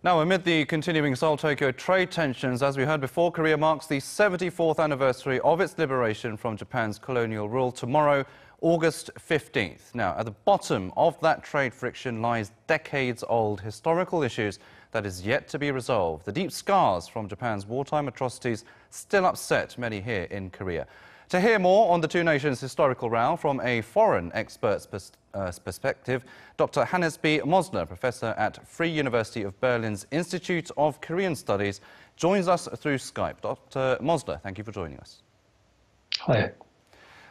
Now, amid the continuing Seoul-Tokyo trade tensions, as we heard before, Korea marks the 74th anniversary of its liberation from Japan's colonial rule tomorrow, August 15th. Now, at the bottom of that trade friction lies decades-old historical issues that is yet to be resolved. The deep scars from Japan's wartime atrocities still upset many here in Korea. To hear more on the two nations' historical row from a foreign expert's perspective, Dr. Hannes B. Mosler, professor at Free University of Berlin's Institute of Korean Studies, joins us through Skype. Dr. Mosler, thank you for joining us. Hi.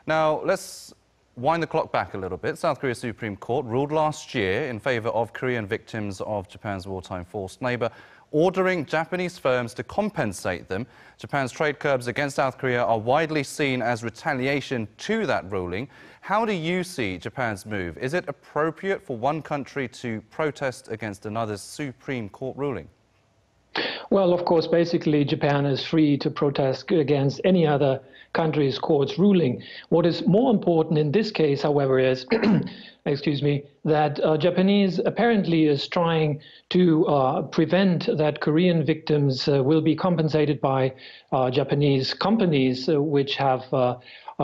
Now, let's wind the clock back a little bit. South Korea's Supreme Court ruled last year in favor of Korean victims of Japan's wartime forced labor, ordering Japanese firms to compensate them. Japan's trade curbs against South Korea are widely seen as retaliation to that ruling. How do you see Japan's move? Is it appropriate for one country to protest against another's Supreme Court ruling? Well, of course, basically, Japan is free to protest against any other country's court's ruling. What is more important in this case, however, is, excuse me, that Japanese apparently is trying to prevent that Korean victims will be compensated by Japanese companies which have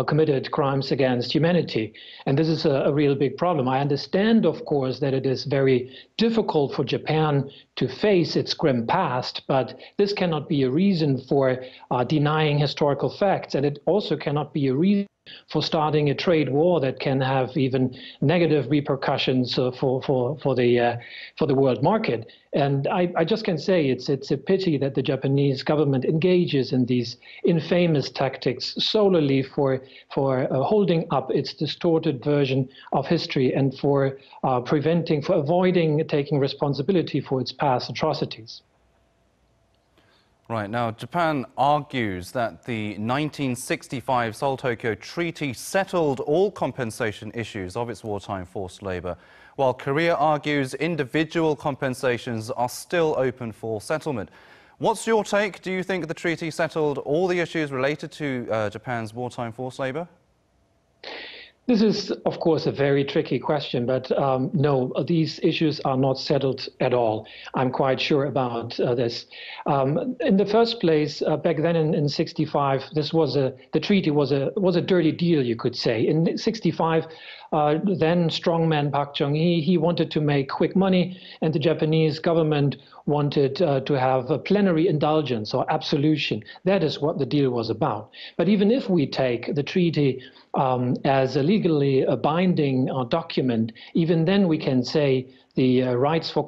committed crimes against humanity. And this is a real big problem. I understand, of course, that it is very difficult for Japan to face its grim past, but this cannot be a reason for denying historical facts, and it also cannot be a reason for starting a trade war that can have even negative repercussions for the world market. And I just can say it's a pity that the Japanese government engages in these infamous tactics solely for holding up its distorted version of history and for avoiding taking responsibility for its past atrocities. Right. Now, Japan argues that the 1965 Seoul-Tokyo Treaty settled all compensation issues of its wartime forced labor, while Korea argues individual compensations are still open for settlement. What's your take? Do you think the treaty settled all the issues related to Japan's wartime forced labor? This is, of course, a very tricky question, but no, these issues are not settled at all. I'm quite sure about this. In the first place, back then in '65, the treaty was a dirty deal, you could say. In '65, then strongman Park Chung-hee, he wanted to make quick money, and the Japanese government wanted to have a plenary indulgence or absolution. That is what the deal was about. But even if we take the treaty as a legally binding document, even then we can say the rights for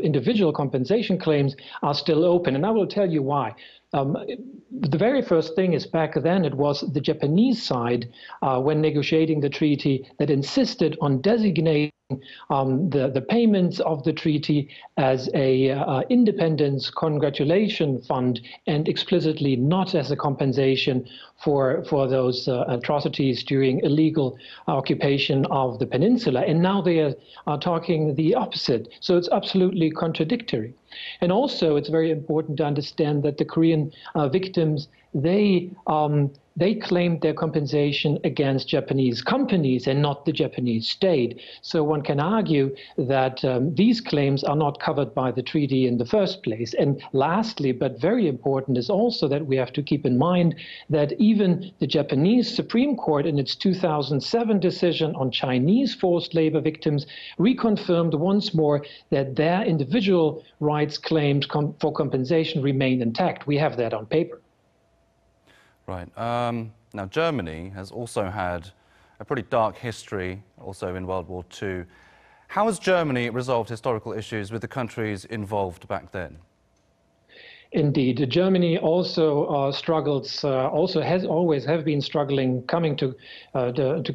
individual compensation claims are still open. And I will tell you why. The very first thing is back then it was the Japanese side, when negotiating the treaty, that insisted on designating the payments of the treaty as a independence congratulation fund and explicitly not as a compensation for those atrocities during illegal occupation of the peninsula. And now they are talking the opposite. So it's absolutely contradictory. And also, it's very important to understand that the Korean victims, they claimed their compensation against Japanese companies and not the Japanese state. So one can argue that these claims are not covered by the treaty in the first place. And lastly, but very important, is also that we have to keep in mind that even the Japanese Supreme Court in its 2007 decision on Chinese forced labor victims reconfirmed once more that their individual rights claims for compensation remain intact. We have that on paper. Right. Now, Germany has also had a pretty dark history, also in World War II. How has Germany resolved historical issues with the countries involved back then? Indeed, Germany also struggles, always have been struggling, coming to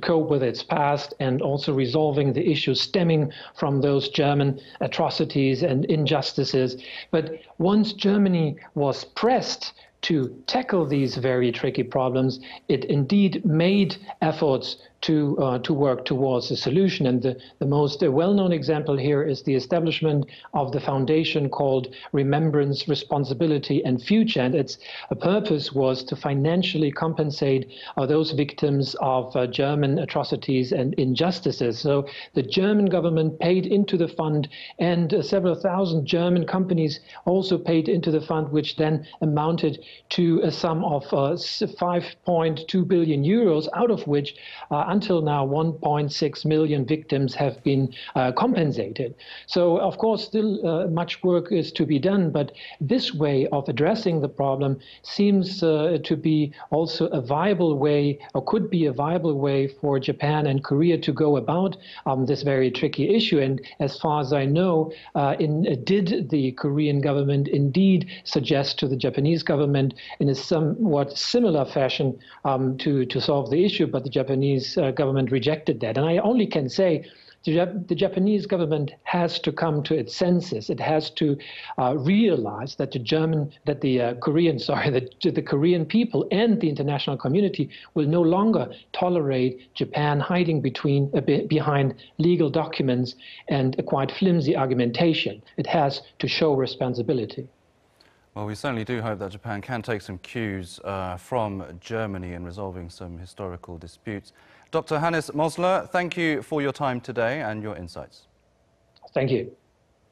cope with its past and also resolving the issues stemming from those German atrocities and injustices. But once Germany was pressed to tackle these very tricky problems, it indeed made efforts to work towards a solution. And the most well-known example here is the establishment of the foundation called Remembrance, Responsibility and Future. And its purpose was to financially compensate those victims of German atrocities and injustices. So the German government paid into the fund, and several thousand German companies also paid into the fund, which then amounted to a sum of 5.2 billion euros, out of which until now 1.6 million victims have been compensated. So of course still much work is to be done, but this way of addressing the problem seems to be also a viable way, or could be a viable way, for Japan and Korea to go about this very tricky issue. And as far as I know, did the Korean government indeed suggest to the Japanese government in a somewhat similar fashion to solve the issue, but the Japanese government rejected that. And I only can say the Japanese government has to come to its senses. It has to realize that the Korean people and the international community will no longer tolerate Japan hiding behind legal documents and a quite flimsy argumentation. It has to show responsibility. Well, we certainly do hope that Japan can take some cues from Germany in resolving some historical disputes. Dr. Hannes Mosler, thank you for your time today and your insights. Thank you.